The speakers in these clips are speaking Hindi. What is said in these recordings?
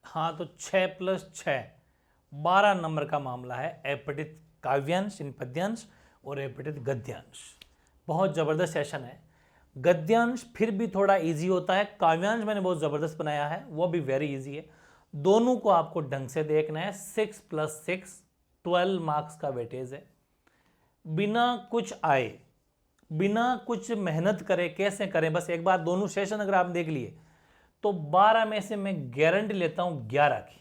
हाँ, तो 6 + 6 12 नंबर का मामला है। अपठित काव्यांश इन पद्यांश और अपठित गद्यांश। बहुत ज़बरदस्त सेशन है। गद्यांश फिर भी थोड़ा इजी होता है, काव्यांश मैंने बहुत ज़बरदस्त बनाया है, वो भी वेरी इजी है। दोनों को आपको ढंग से देखना है। 6 + 6 12 मार्क्स का वेटेज है। बिना कुछ आए, बिना कुछ मेहनत करे कैसे करें, बस एक बार दोनों सेशन अगर आप देख लिए तो 12 में से मैं गारंटी लेता हूं 11 की,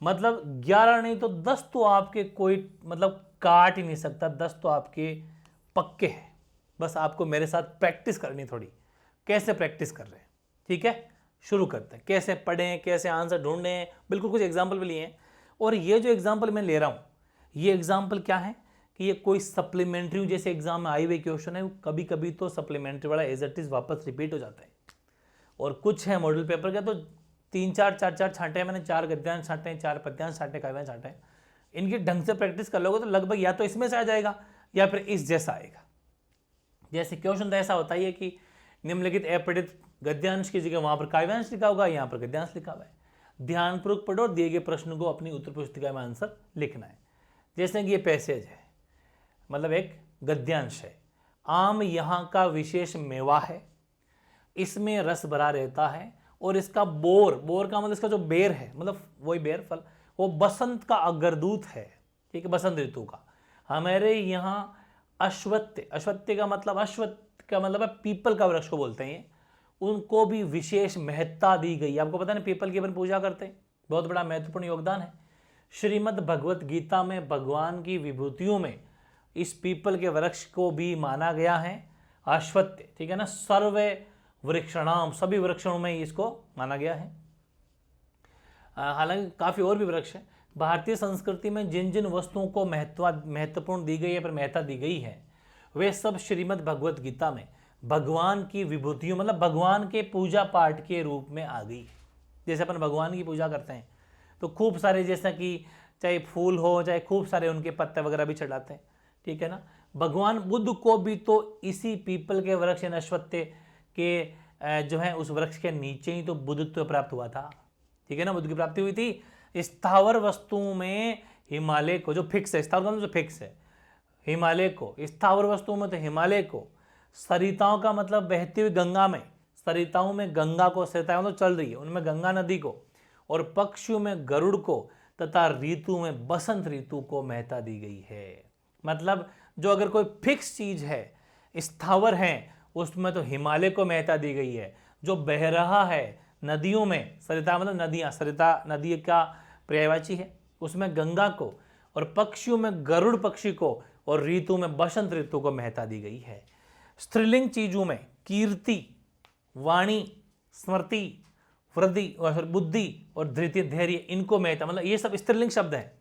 मतलब 11 नहीं तो 10 तो आपके कोई मतलब काट ही नहीं सकता, 10 तो आपके पक्के हैं। बस आपको मेरे साथ प्रैक्टिस करनी थोड़ी। कैसे प्रैक्टिस कर रहे हैं, ठीक है, शुरू करते हैं। कैसे पढ़ें, कैसे आंसर ढूंढें, बिल्कुल कुछ एग्जाम्पल भी लिए हैं। और ये जो एग्जाम्पल मैं ले रहा हूँ, ये एग्जाम्पल क्या है कि ये कोई सप्लीमेंट्री जैसे एग्जाम में आई हुई क्वेश्चन है, कभी कभी तो सप्लीमेंट्री वाला एज इट इज वापस रिपीट हो जाता है। और कुछ है मॉडल पेपर का तो 3-4 छांटे, मैंने 4 गद्यांश छांटे, 4 पद्यांश छांटे, काव्यांश छांटे। इनकी ढंग से प्रैक्टिस कर लोगे तो लगभग या तो इसमें से आ जाएगा या फिर इस जैसा आएगा। जैसे क्वेश्चन तो ऐसा होता ही है कि निम्नलिखित अपठित गद्यांश की जगह वहां पर काव्यांश लिखा होगा, यहां पर गद्यांश लिखा हुआ है। ध्यानपूर्वक पढ़ो, दिए गए प्रश्न को अपनी उत्तर पुस्तिका में आंसर लिखना है। जैसे कि ये पैसेज है, मतलब एक गद्यांश है। आम यहाँ का विशेष मेवा है, इसमें रस भरा रहता है और इसका बोर, बोर का मतलब इसका जो बेर है, मतलब वही बेर फल, वो बसंत का अग्रदूत है, ठीक है, बसंत ऋतु का। हमारे यहाँ अश्वत्थ, अश्वत्थ का मतलब, अश्वत्थ का मतलब है पीपल का वृक्ष को बोलते हैं, उनको भी विशेष महत्ता दी गई। आपको पता है पीपल की अपन पूजा करते हैं, बहुत बड़ा महत्वपूर्ण योगदान है। श्रीमद् भगवत गीता में भगवान की विभूतियों में इस पीपल के वृक्ष को भी माना गया है अश्वत्थ, ठीक है ना। सर्व वृक्षणाम, सभी वृक्षों में इसको माना गया है। हालांकि काफ़ी और भी वृक्ष हैं। भारतीय संस्कृति में जिन जिन वस्तुओं को महत्वपूर्ण दी गई है, पर महत्ता दी गई है, वे सब श्रीमद् भगवत गीता में भगवान की विभूतियों, मतलब भगवान के पूजा पाठ के रूप में आ गई। जैसे अपन भगवान की पूजा करते हैं तो खूब सारे, जैसा कि चाहे फूल हो, चाहे खूब सारे उनके पत्ते वगैरह भी चढ़ाते हैं, ठीक है ना। भगवान बुद्ध को भी तो इसी पीपल के वृक्ष अश्वत्थ के जो है उस वृक्ष के नीचे ही तो बुद्धत्व प्राप्त हुआ था, ठीक है ना, बुद्ध की प्राप्ति हुई थी। स्थावर वस्तुओं में हिमालय को, जो फिक्स है, स्थावर मतलब जो फिक्स है, हिमालय को, स्थावर वस्तुओं में तो हिमालय को, सरिताओं का मतलब बहती हुई गंगा में, सरिताओं में गंगा को, सरिताओं तो चल रही है उनमें गंगा नदी को, और पक्षियों में गरुड़ को, तथा ऋतु में बसंत ऋतु को महत्ता दी गई है। मतलब जो अगर कोई फिक्स चीज है, स्थावर है, उसमें तो हिमालय को महत्ता दी गई है। जो बह रहा है नदियों में, सरिता मतलब नदियां, सरिता नदी का पर्यायवाची है, उसमें गंगा को, और पक्षियों में गरुड़ पक्षी को, और ऋतु में बसंत ऋतु को महत्ता दी गई है। स्त्रीलिंग चीजों में कीर्ति, वाणी, स्मृति, वृद्धि और बुद्धि और धृति, धैर्य, इनको महत्ता, मतलब ये सब स्त्रीलिंग शब्द है,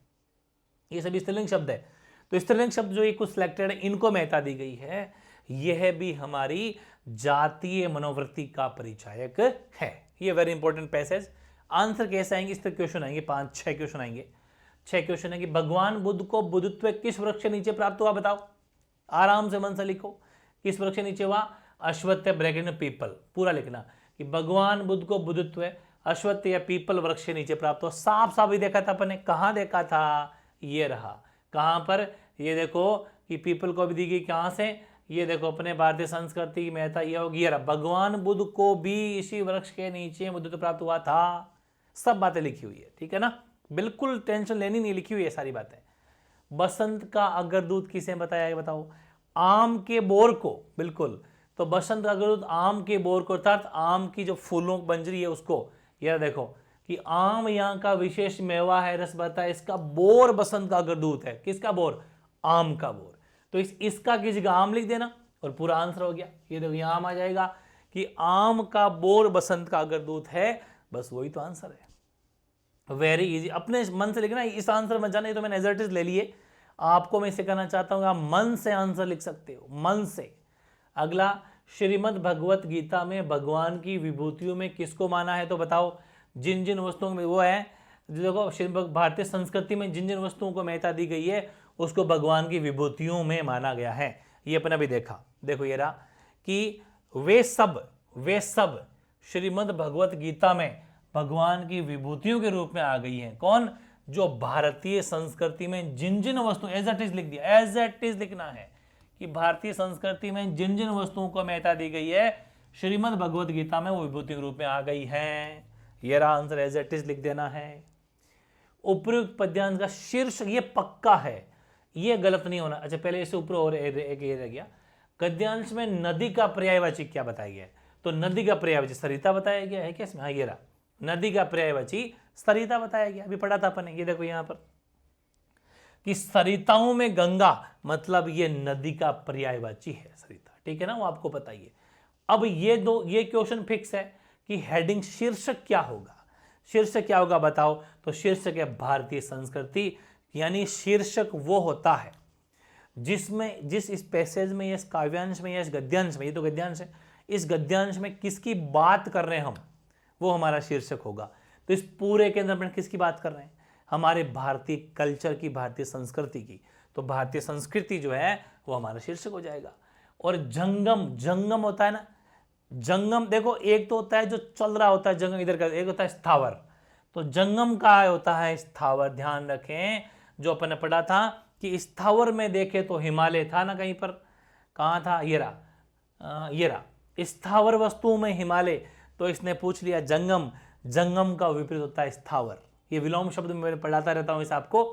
ये सभी स्त्रीलिंग शब्द है। तो स्त्रीलिंग शब्द जो ये कुछ सिलेक्टेड है, इनको महत्ता दी गई है। यह भी हमारी जातीय मनोवृत्ति का परिचायक है। ये वेरी इंपॉर्टेंट पैसेज। आंसर कैसे आएंगे, इस पर क्वेश्चन आएंगे, 5-6 क्वेश्चन आएंगे। 6 क्वेश्चन है कि भगवान बुद्ध को बुद्धत्व किस वृक्ष के नीचे प्राप्त हुआ, बताओ, आराम से मन से लिखो। किस वृक्ष के नीचे हुआ, अश्वत्थ ब्रैकेट में पीपल, पूरा लिखना कि भगवान बुद्ध को बुद्धत्व अश्वत्थ या पीपल वृक्ष के नीचे प्राप्त हुआ। साफ साफ ही देखा था अपन ने, कहाँ देखा था, ये रहा, कहाँ पर, ये देखो कि पीपल को भी दी गई, कहाँ से, ये देखो अपने भारतीय संस्कृति की महत्ता ये होगी, ये रहा, भगवान बुद्ध को भी इसी वृक्ष के नीचे बुद्धत्व प्राप्त हुआ था। सब बातें लिखी हुई है, ठीक है ना, बिल्कुल टेंशन लेनी नहीं, लिखी हुई है सारी बातें। बसंत का अग्रदूत किसे बताया है, बताओ, आम के बोर को, बिल्कुल। तो बसंत का अग्रदूत आम के बोर को, अर्थात आम की जो फूलों बंजरी है उसको। यह देखो कि आम यहाँ का विशेष मेवा है, रस भरता है, इसका बोर बसंत का अग्रदूत है। किसका बोर, आम का बोर। तो इसका की जगह आम लिख देना और पूरा आंसर हो गया। ये देखो यहाँ आम आ जाएगा कि आम का बोर बसंत का अग्रदूत है, बस वही तो आंसर है। वेरी इजी, अपने मन से लिखना, इस आंसर में जाने तो मैंने एज इट इज ले लिए। आपको मैं इसे कहना चाहता हूं, आप मन से आंसर लिख सकते हो, मन से। अगला, श्रीमद् भगवत गीता में भगवान की विभूतियों में किसको माना है, तो बताओ, जिन जिन वस्तुओं में, वो है देखो भारतीय संस्कृति में जिन जिन वस्तुओं को महत्ता दी गई है उसको भगवान की विभूतियों में माना गया है। ये अपने अभी देखा, देखो ये रहा कि वे सब श्रीमद् भगवत गीता में भगवान की विभूतियों के रूप में आ गई हैं। कौन? जो भारतीय संस्कृति में जिन जिन वस्तु, एज इट इज लिख दिया, एज इट इज लिखना है कि भारतीय संस्कृति में जिन जिन वस्तुओं को महत्ता दी गई है श्रीमद् भगवत गीता में वो विभूति के रूप में आ गई हैं। ये रहा आंसर, एज इट इज लिख देना है। उपयुक्त पद्यांश का शीर्ष ये पक्का है, ये गलत नहीं होना। अच्छा पहले इससे ऊपर और एक ये रह गया, गद्यांश में नदी का पर्यायवाची क्या बताया गया है? तो नदी का पर्यायवाची सरिता बताया गया है क्या इसमें? हाँ ये रहा, नदी का पर्यायवाची सरिता बताया गया, अभी पढ़ा था अपन ने। ये देखो यहां पर कि सरिताओं में गंगा, मतलब ये नदी का पर्यायवाची है सरिता, ठीक है ना, वो आपको पता ही है। अब ये क्वेश्चन फिक्स है कि हेडिंग शीर्षक क्या होगा, शीर्षक क्या होगा बताओ? तो शीर्षक है भारतीय संस्कृति, यानी शीर्षक वो होता है जिसमें, जिस इस पैसेज में, इस काव्यांश में या इस गद्यांश में, ये तो गद्यांश है, इस गद्यांश में किसकी बात कर रहे हैं हम, वो हमारा शीर्षक होगा। तो इस पूरे के अंदर अपन किसकी बात कर रहे हैं? हमारे भारतीय कल्चर की, भारतीय संस्कृति की। तो भारतीय संस्कृति जो है वो हमारा शीर्षक हो जाएगा। और जंगम, जंगम होता है ना, जंगम देखो, एक तो होता है जो चल रहा होता है जंगम इधर का, एक होता है स्थावर। तो जंगम का होता है स्थावर, ध्यान रखें। जो अपन ने पढ़ा था कि स्थावर में देखे तो हिमालय था ना कहीं पर, कहाँ था? ये रहा स्थावर वस्तुओं में हिमालय। तो इसने पूछ लिया जंगम, जंगम का विपरीत होता है स्थावर। ये विलोम शब्द में मैं पढ़ाता रहता हूं इस आपको,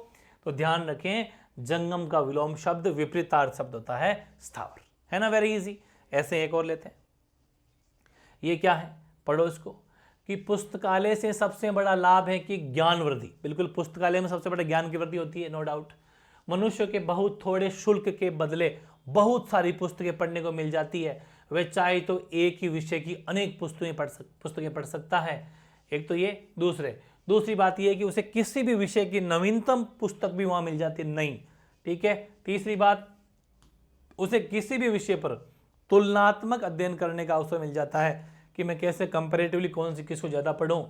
तो ध्यान रखें, जंगम का विलोम शब्द विपरीतार्थ शब्द होता है स्थावर, है ना, वेरी इजी। ऐसे एक और लेते हैं, ये क्या है, पढ़ो इसको, कि पुस्तकालय से सबसे बड़ा लाभ है कि ज्ञान वृद्धि। बिल्कुल, पुस्तकालय में सबसे बड़ा ज्ञान की वृद्धि होती है, नो डाउट। मनुष्य के बहुत थोड़े शुल्क के बदले बहुत सारी पुस्तकें पढ़ने को मिल जाती है। वह चाहे तो एक ही विषय की अनेक पुस्तकें पढ़ सकता है। एक तो ये, दूसरी बात यह है कि उसे किसी भी विषय की नवीनतम पुस्तक भी वहां मिल जाती है, नहीं, ठीक है। तीसरी बात, उसे किसी भी विषय पर तुलनात्मक अध्ययन करने का अवसर मिल जाता है कि मैं कैसे कंपैरेटिवली कौन सी किसको ज्यादा पढ़ूं।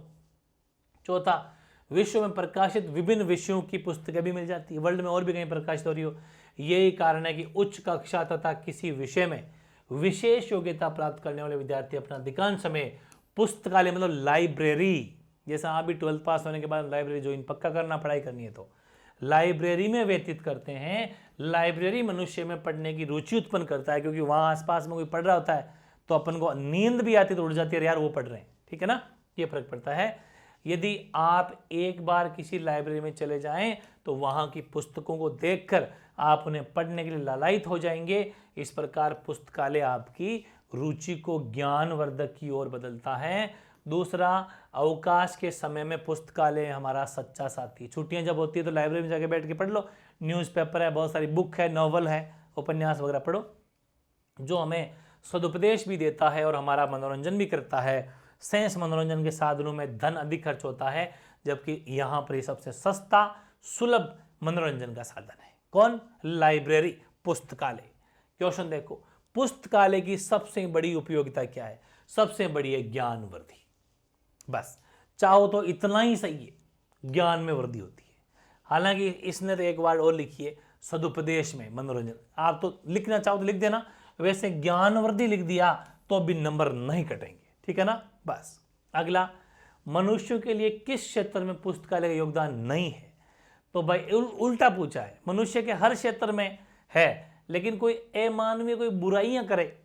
चौथा, विश्व में प्रकाशित विभिन्न विषयों की पुस्तकें भी मिल जाती है, वर्ल्ड में और भी कहीं प्रकाशित हो रही हो। यही कारण है कि उच्च कक्षा तथा किसी विषय में विशेष योग्यता प्राप्त करने वाले विद्यार्थी अपना अधिकांश समय पुस्तकालय, मतलब लाइब्रेरी, जैसा आप भी 12th पास होने के बाद लाइब्रेरी ज्वाइन पक्का करना, पढ़ाई करनी है तो लाइब्रेरी में व्यतीत करते हैं। लाइब्रेरी मनुष्य में पढ़ने की रुचि उत्पन्न करता है, क्योंकि वहां आसपास में कोई पढ़ रहा होता है तो अपन को नींद भी आती तो उड़ जाती है, यार वो पढ़ रहे हैं, ठीक है ना, ये फर्क पड़ता है। यदि आप एक बार किसी लाइब्रेरी में चले जाएं तो वहां की पुस्तकों को देखकर आप उन्हें पढ़ने के लिए लालायित हो जाएंगे। इस प्रकार पुस्तकालय आपकी रुचि को ज्ञानवर्धक की ओर बदलता है। दूसरा, अवकाश के समय में पुस्तकालय हमारा सच्चा साथी। छुट्टियां जब होती है तो लाइब्रेरी में जाके बैठ के पढ़ लो, न्यूज़पेपर है, बहुत सारी बुक है, नॉवल है, उपन्यास वगैरह पढ़ो, जो हमें सदुपदेश भी देता है और हमारा मनोरंजन भी करता है। सेंस मनोरंजन के साधनों में धन अधिक खर्च होता है, जबकि यहाँ पर सबसे सस्ता सुलभ मनोरंजन का साधन है कौन? लाइब्रेरी, पुस्तकालय। क्वेश्चन देखो, पुस्तकालय की सबसे बड़ी उपयोगिता क्या है? सबसे बड़ी है ज्ञान वृद्धि। बस चाहो तो इतना ही सही है, ज्ञान में वृद्धि होती है। हालांकि इसने तो एक वर्ड और लिखी है, सदुपदेश में मनोरंजन। आप तो लिखना चाहो तो लिख देना, वैसे ज्ञान वृद्धि लिख दिया तो भी नंबर नहीं कटेंगे, ठीक है ना। बस अगला, मनुष्य के लिए किस क्षेत्र में पुस्तकालय का योगदान नहीं है? तो भाई उल्टा पूछा है, मनुष्य के हर क्षेत्र में है, लेकिन कोई अमानवीय कोई बुराइयां करे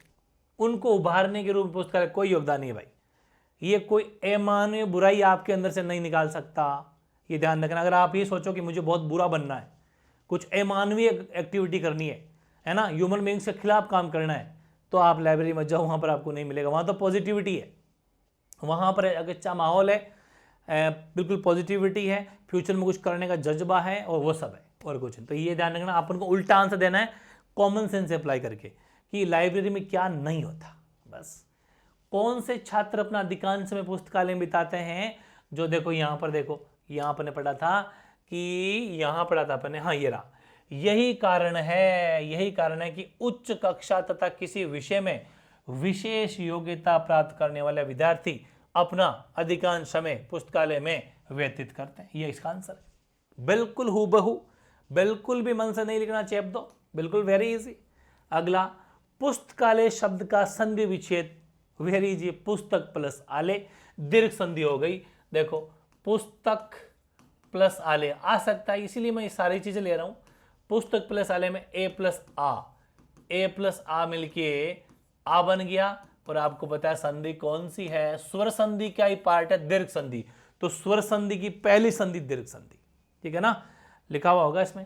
उनको उभारने के रूप में पुस्तकालय कोई योगदान नहीं है भाई। ये कोई अमानवीय बुराई आपके अंदर से नहीं निकाल सकता, ये ध्यान रखना। अगर आप ये सोचो कि मुझे बहुत बुरा बनना है, कुछ अमानवीय एक्टिविटी करनी है ना, ह्यूमन बीइंग्स के खिलाफ काम करना है, तो आप लाइब्रेरी में जाओ, वहां पर आपको नहीं मिलेगा। वहां तो पॉजिटिविटी है, वहां पर एक अच्छा माहौल है, बिल्कुल पॉजिटिविटी है, फ्यूचर में कुछ करने का जज्बा है, और वो सब है, और कुछ नहीं। तो ये ध्यान रखना, अपन को उल्टा आंसर देना है कॉमन सेंस अप्लाई करके कि लाइब्रेरी में क्या नहीं होता। बस कौन से छात्र अपना अधिकांश समय पुस्तकालय में बिताते हैं? जो देखो यहाँ पर, देखो यहाँ पर ने पढ़ा था कि यहाँ पढ़ा था अपन ने, हाँ ये रहा, यही कारण है कि उच्च कक्षा तथा किसी विषय में विशेष योग्यता प्राप्त करने वाले विद्यार्थी अपना अधिकांश समय पुस्तकालय में व्यतीत करते हैं। ये इसका आंसर है, बिल्कुल हूबहू, बिल्कुल भी मन से नहीं लिखना, चेप दो, बिल्कुल वेरी इजी। अगला, पुस्तकालय शब्द का संधि विच्छेद, वेरी इजी, पुस्तक प्लस आले, दीर्घ संधि हो गई, देखो पुस्तक प्लस आले आ सकता है, इसीलिए मैं ये सारी चीजें ले रहा हूं। पुस्तक प्लस आले में ए प्लस आ मिलके आ बन गया। और आपको पता है संधि कौन सी है, स्वर संधि का ही पार्ट है दीर्घ संधि, तो स्वर संधि की पहली संधि दीर्घ संधि, ठीक है ना, लिखा हुआ होगा इसमें।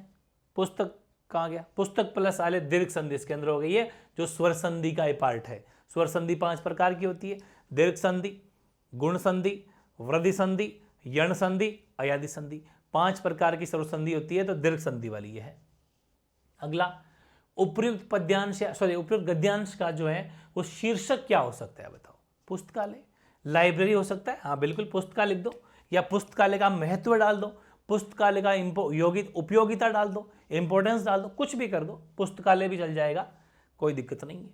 पुस्तक कहां गया, पुस्तक प्लस आले दीर्घ संधि इसके अंदर हो गई है, जो स्वर संधि का ही पार्ट है। स्वर संधि 5 प्रकार की होती है, दीर्घ संधि, गुण संधि, वृद्धि संधि, यण संधि, अयादि संधि, 5 प्रकार की स्वर संधि होती है, तो दीर्घ संधि वाली ये है। अगला उपयुक्त पद्यांश उपयुक्त गद्यांश का जो है वो शीर्षक क्या हो सकता है बताओ। पुस्तकालय, लाइब्रेरी हो सकता है, हाँ बिल्कुल पुस्तकालय लिख दो, या पुस्तकालय का महत्व डाल दो, पुस्तकालय का उपयोगिता डाल दो, इंपॉर्टेंस डाल दो, कुछ भी कर दो, पुस्तकालय भी चल जाएगा, कोई दिक्कत नहीं है।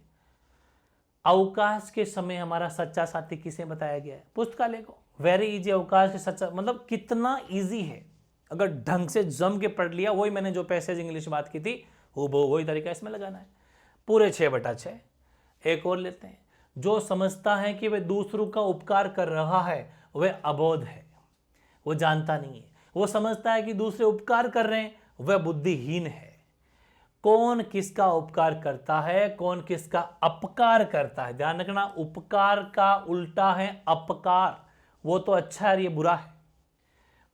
अवकाश के समय हमारा सच्चा साथी किसे बताया गया है, पुस्तकालय को। वेरी इजी, अवकाश के सच्चा मतलब कितना इजी है, अगर ढंग से जम के पढ़ लिया, वही मैंने जो पैसेज इंग्लिश में बात की थी वही तरीका इसमें लगाना है, पूरे 6/6। एक और लेते हैं, जो समझता है कि वह दूसरों का उपकार कर रहा है वह अबोध है, वो जानता नहीं है। वो समझता है कि दूसरे उपकार कर रहे हैं, वह बुद्धिहीन है। कौन किसका उपकार करता है, कौन किसका अपकार करता है, ध्यान रखना, उपकार का उल्टा है अपकार, वो तो अच्छा है ये बुरा है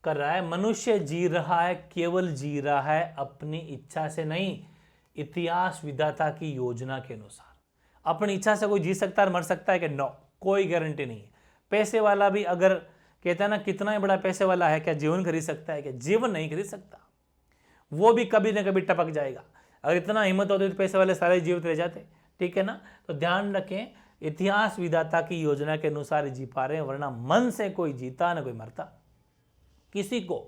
कर रहा है। मनुष्य जी रहा है, केवल जी रहा है अपनी इच्छा से नहीं, इतिहास विधाता की योजना के अनुसार। अपनी इच्छा से कोई जी सकता है, मर सकता है कि नो, कोई गारंटी नहीं है। पैसे वाला भी अगर कहता है ना कितना ही बड़ा पैसे वाला है, क्या जीवन खरीद सकता है, क्या जीवन नहीं खरीद सकता, वो भी कभी ना कभी टपक जाएगा। अगर इतना हिम्मत होती तो पैसे वाले सारे जीवित रह जाते, ठीक है ना। तो ध्यान रखें, इतिहास विधाता की योजना के अनुसार जी पा रहे हैं, वरना मन से कोई जीता ना कोई मरता। किसी को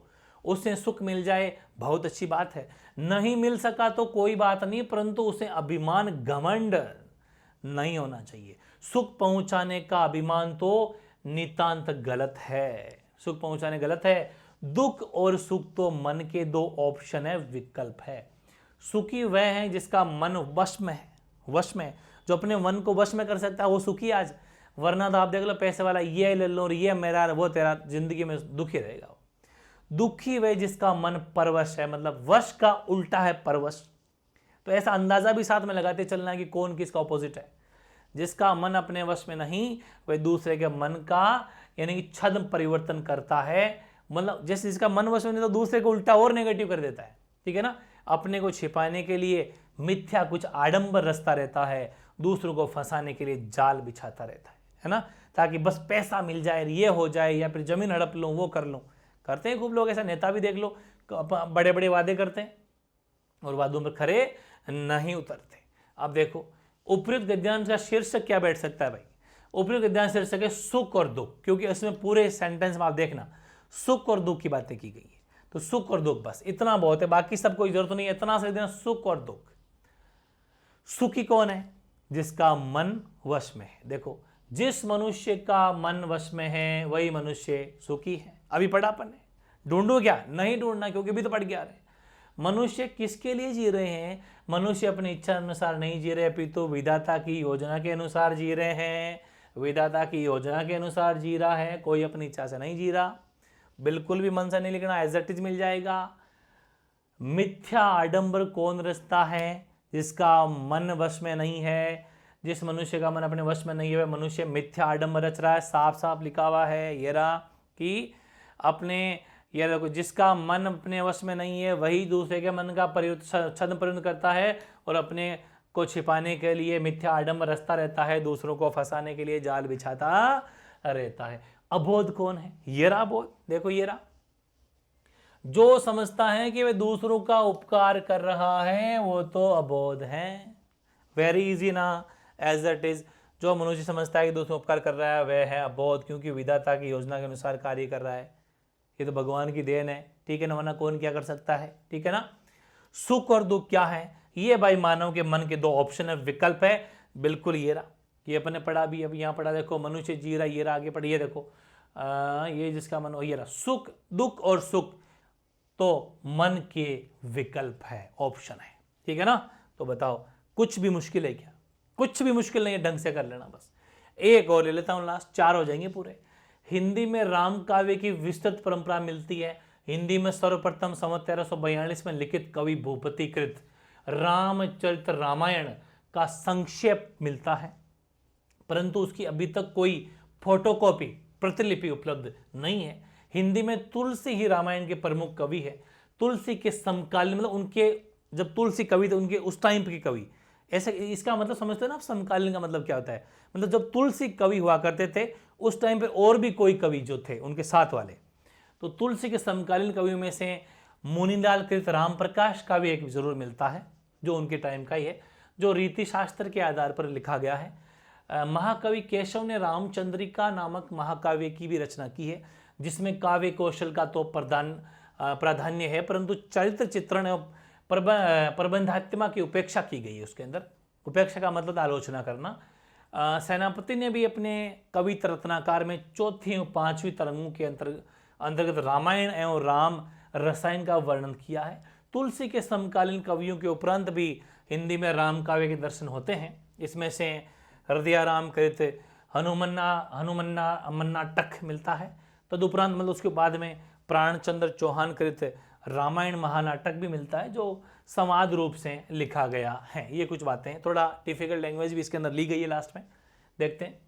उससे सुख मिल जाए बहुत अच्छी बात है, नहीं मिल सका तो कोई बात नहीं, परंतु उसे अभिमान घमंड नहीं होना चाहिए। सुख पहुंचाने का अभिमान तो नितांत गलत है, सुख पहुंचाने गलत है। दुख और सुख तो मन के 2 ऑप्शन है, विकल्प है। सुखी वह है जिसका मन वश में है, वश में, जो अपने मन को वश में कर सकता है वो सुखी आज, वरना तो आप देख लो पैसे वाला ये ले लो, ये मेरा वो तेरा, जिंदगी में दुखी रहेगा। दुखी वह जिसका मन परवश है, मतलब वश का उल्टा है परवश। तो ऐसा अंदाजा भी साथ में लगाते चलना है कि कौन किसका ऑपोजिट है। जिसका मन अपने वश में नहीं, वह दूसरे के मन का यानी कि छद्म परिवर्तन करता है, मतलब जैसे जिसका मन वश में नहीं तो दूसरे को उल्टा और नेगेटिव कर देता है, ठीक है ना। अपने को छिपाने के लिए मिथ्या कुछ आडंबर रास्ता रहता है, दूसरों को फंसाने के लिए जाल बिछाता रहता है ना, ताकि बस पैसा मिल जाए, ये हो जाए, या फिर जमीन हड़प लूं, वो कर लूं। करते हैं खूब लोग, ऐसा नेता भी देख लो, बड़े बड़े वादे करते हैं और वादों पर खरे नहीं उतरते। अब देखो उपयुक्त गद्यांश का शीर्षक क्या बैठ सकता है भाई, उपयुक्त गद्यांश शीर्षक है सुख और दुख, क्योंकि इसमें पूरे सेंटेंस में आप देखना सुख और दुख की बातें की गई है, तो सुख और दुख बस इतना बहुत है, बाकी सब कोई जरूरत नहीं है, इतना से देना सुख और दुख। सुखी कौन है, जिसका मन वश में है। देखो जिस मनुष्य का मन वश में है वही मनुष्य सुखी है। अभी पढ़ा अपन ने, ढूंढो क्या, नहीं ढूंढना क्योंकि अभी तो पढ़ के आ रहे। मनुष्य किसके लिए जी रहे हैं, मनुष्य अपनी इच्छा अनुसार नहीं जी रहे, अपितु विधाता की योजना के अनुसार जी रहे हैं। विधाता की योजना के अनुसार जी रहा है, कोई अपनी इच्छा से नहीं जी रहा। बिल्कुल भी मन से नहीं लिखना, एज इट इज मिल जाएगा। मिथ्या आडंबर कौन रचता है, जिसका मन वश में नहीं है। जिस मनुष्य का मन अपने वश में नहीं है वह मनुष्य मिथ्या आडंबर रच रहा है, साफ साफ लिखा हुआ है ये रहा कि अपने, ये देखो जिसका मन अपने वश में नहीं है वही दूसरे के मन का छद्म प्रयुक्त करता है और अपने को छिपाने के लिए मिथ्या आडंबर रचता रहता है, दूसरों को फंसाने के लिए जाल बिछाता रहता है। अबोध कौन है, ये रहा अबोध, देखो ये रहा, जो समझता है कि वह दूसरों का उपकार कर रहा है वो तो अबोध है। वेरी इजी ना, एज इट इज। जो मनुष्य समझता है कि दूसरों उपकार कर रहा है वह है अबोध, क्योंकि विधाता की योजना के अनुसार कार्य कर रहा है। ये तो भगवान की देन है, ठीक है ना, वरना कौन क्या कर सकता है, ठीक है ना। सुख और दुख क्या है, ये भाई मानव के मन के 2 ऑप्शन है, विकल्प है, बिल्कुल ये रहा, ये अपने पढ़ा भी, अब यहाँ पढ़ा देखो मनुष्य जी रहा, ये रहा आगे पढ़िए देखो, ये जिसका मन हो ये रहा। सुख दुख और सुख तो मन के विकल्प है, ऑप्शन है, ठीक है ना। तो बताओ कुछ भी मुश्किल है क्या, कुछ भी मुश्किल नहीं है, ढंग से कर लेना बस। एक और ले लेता हूं लास्ट, 4 हो जाएंगे पूरे। हिंदी में राम काव्य की विस्तृत परंपरा मिलती है। हिंदी में सर्वप्रथम संवत 1342 में लिखित कवि भूपति कृत रामचरित रामायण का संक्षेप मिलता है, परंतु उसकी अभी तक कोई फोटोकॉपी प्रतिलिपि उपलब्ध नहीं है। हिंदी में तुलसी ही रामायण के प्रमुख कवि है। तुलसी के समकालीन, मतलब उनके जब तुलसी कवि थे उनके उस टाइम के कवि, ऐसे इसका मतलब समझते हैं ना आप, समकालीन का मतलब क्या होता है, मतलब जब तुलसी कवि हुआ करते थे उस टाइम पे और भी कोई कवि जो थे उनके साथ वाले, तो तुलसी के समकालीन कवियों में से मुनीलाल कृत राम प्रकाश का भी एक जरूर मिलता है, जो उनके टाइम का ही है, जो रीति शास्त्र के आधार पर लिखा गया है। महाकवि केशव ने रामचंद्रिका नामक महाकाव्य की भी रचना की है, जिसमें काव्य कौशल का तो प्राधान्य है, परंतु चरित्र चित्रण एवं प्रबंधात्मक की उपेक्षा की गई है। उसके अंदर उपेक्षा का मतलब आलोचना करना। सेनापति ने भी अपने कविता रत्नाकार में चौथी और पांचवी तरंगों के अंतर्गत रामायण एवं राम रसायन का वर्णन किया है। तुलसी के समकालीन कवियों के उपरांत भी हिंदी में राम काव्य के दर्शन होते हैं। इसमें से हृदयाराम कृत हनुमन्ना टक मिलता है। तदुपरांत मतलब उसके बाद में प्राणचंद्र चौहान कृत रामायण महानाटक भी मिलता है, जो संवाद रूप से लिखा गया है। ये कुछ बातें हैं, थोड़ा डिफिकल्ट लैंग्वेज भी इसके अंदर ली गई है। लास्ट में देखते हैं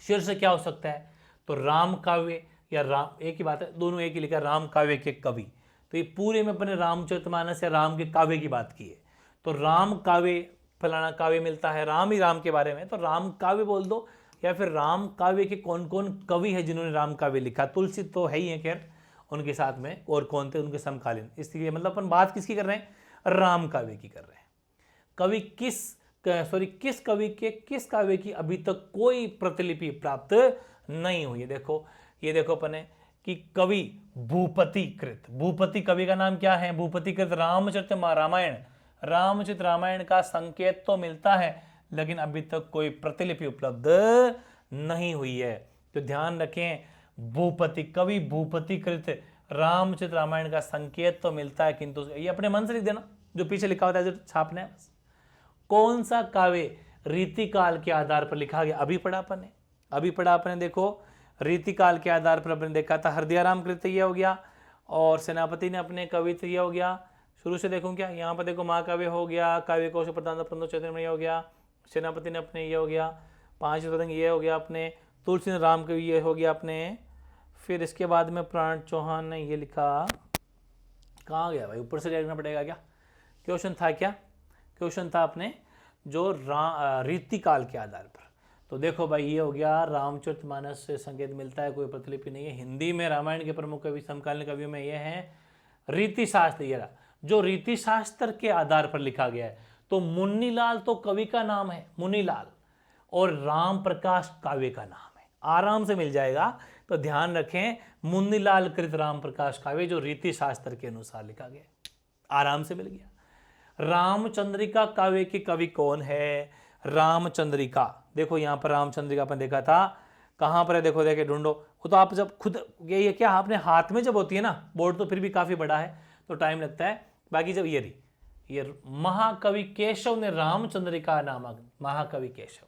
शीर्ष क्या हो सकता है, तो राम काव्य या राम, एक ही बात है, दोनों एक ही लिखा, राम काव्य के कवि। तो ये पूरे में अपने रामचरितमानस या राम के काव्य की बात की है, तो राम काव्य फलाना काव्य मिलता है, राम ही राम के बारे में, तो राम काव्य बोल दो, या फिर राम काव्य के कौन कौन कवि है जिन्होंने राम काव्य लिखा। तुलसी तो है ही है, खैर उनके साथ में और कौन थे उनके समकालीन, इसलिए मतलब अपन बात किसकी कर रहे हैं, राम काव्य की कर रहे हैं। कवि किस कवि के किस काव्य की अभी तक कोई प्रतिलिपि प्राप्त नहीं हुई है। देखो ये देखो अपने कि कवि भूपति कृत, भूपति कवि का नाम क्या है, भूपति कृत रामचरित रामायण का संकेत तो मिलता है, लेकिन अभी तक कोई प्रतिलिपि उपलब्ध नहीं हुई है। तो ध्यान रखें, भूपति कवि भूपति कृत रामचरित रामायण का संकेत तो मिलता है, किंतु ये अपने मन से लिख देना, जो पीछे लिखा होता है जो छापना है बस। कौन सा काव्य रीतिकाल के आधार पर लिखा गया, अभी पढ़ा अपन ने देखो, रीतिकाल के आधार पर अपन देखा था, हृदयाराम कृत ये हो गया, और सेनापति ने अपने कवित्व ये हो गया। शुरू से देखूं क्या, यहाँ पर देखो महाकाव्य हो गया, काव्य कौशल प्रधान चैतन्य हो गया, सेनापति ने अपने ये हो गया, पांच तरंग ये हो गया अपने, तुलसी ने राम कवि ये हो गया अपने, फिर इसके बाद में प्राण चौहान ने ये लिखा, कहाँ गया भाई, ऊपर से देखना पड़ेगा क्या, क्वेश्चन था क्या, क्वेश्चन था अपने जो रीतिकाल के आधार पर। तो देखो भाई ये हो गया, रामचरितमानस से संकेत मिलता है, कोई प्रतिलिपि नहीं है। हिंदी में रामायण के प्रमुख कवि समकालीन कवियों में ये हैं रीति शास्त्र, ये जो रीति शास्त्र के आधार पर लिखा गया है। तो मुन्नीलाल तो कवि का नाम है, मुन्नीलाल, और राम प्रकाश काव्य का नाम है, आराम से मिल जाएगा। तो ध्यान रखें, मुन्नीलाल कृत राम प्रकाश काव्य जो रीति शास्त्र के अनुसार लिखा गया, आराम से मिल गया। रामचंद्रिका काव्य के कवि कौन है, रामचंद्रिका, देखो यहाँ पर रामचंद्रिका अपन देखा था, कहाँ पर है, देखो देखे ढूंढो, वो तो आप जब खुद ये क्या आपने हाथ में जब होती है ना, बोर्ड तो फिर भी काफी बड़ा है तो टाइम लगता है, बाकी जब ये महाकवि केशव ने रामचंद्रिका नामक, महाकवि केशव,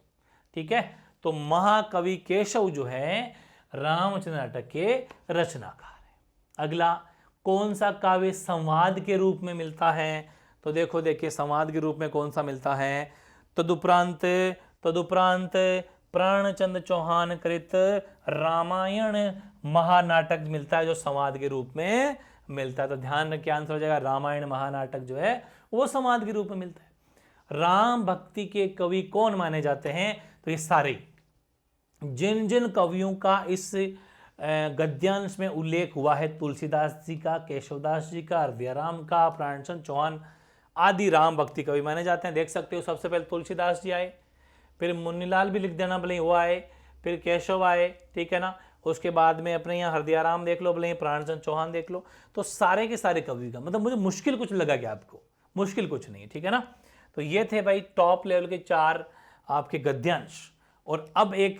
ठीक है, तो महाकवि केशव जो है रामचंद्र नाटक के रचनाकार है। अगला, कौन सा काव्य संवाद के रूप में मिलता है, तो देखो देखिए संवाद के रूप में कौन सा मिलता है, तदुपरांत प्राणचंद्र चौहान कृत रामायण महानाटक मिलता है, जो संवाद के रूप में मिलता है। तो ध्यान रखिए, आंसर हो जाएगा रामायण महानाटक जो है वो संवाद के रूप में मिलता है। राम भक्ति के कवि कौन माने जाते हैं, तो ये सारे जिन जिन कवियों का इस गद्यांश में उल्लेख हुआ है, तुलसीदास जी का, केशवदास जी का, हृदयाराम का, प्राणचंद्र चौहान आदि राम भक्ति कवि माने जाते हैं। देख सकते हो, सबसे पहले तुलसीदास जी आए, फिर मुन्नीलाल भी लिख देना भले वो आए, फिर केशव आए, ठीक है ना, उसके बाद में अपने यहाँ हृदयाराम देख लो, भले प्राणचंद्र चौहान देख लो। तो सारे के सारे कवि का मतलब मुझे मुश्किल कुछ लगा क्या आपको, मुश्किल कुछ नहीं, ठीक है ना। तो ये थे भाई टॉप लेवल के 4 आपके गद्यांश। और अब एक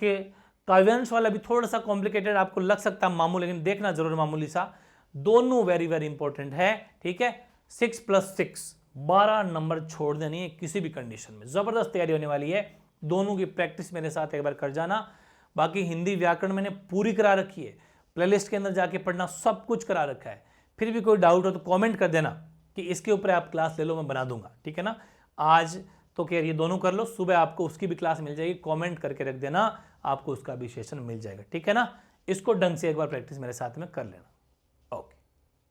काव्यांश वाला भी थोड़ा सा कॉम्प्लिकेटेड आपको लग सकता है मामूली, लेकिन देखना जरूर मामूली सा, दोनों वेरी वेरी इंपॉर्टेंट है, ठीक है। 6+6 12 नंबर छोड़ देनी है किसी भी कंडीशन में, जबरदस्त तैयारी होने वाली है। दोनों की प्रैक्टिस मेरे साथ एक बार कर जाना, बाकी हिंदी व्याकरण मैंने पूरी करा रखी है, प्लेलिस्ट के अंदर जाके पढ़ना, सब कुछ करा रखा है। फिर भी कोई डाउट हो तो कमेंट कर देना कि इसके ऊपर आप क्लास ले लो, मैं बना दूंगा, ठीक है ना। आज तो खैर ये दोनों कर लो, सुबह आपको उसकी भी क्लास मिल जाएगी, कमेंट करके रख देना, आपको उसका भी सेशन मिल जाएगा, ठीक है ना। इसको ढंग से एक बार प्रैक्टिस मेरे साथ में कर लेना।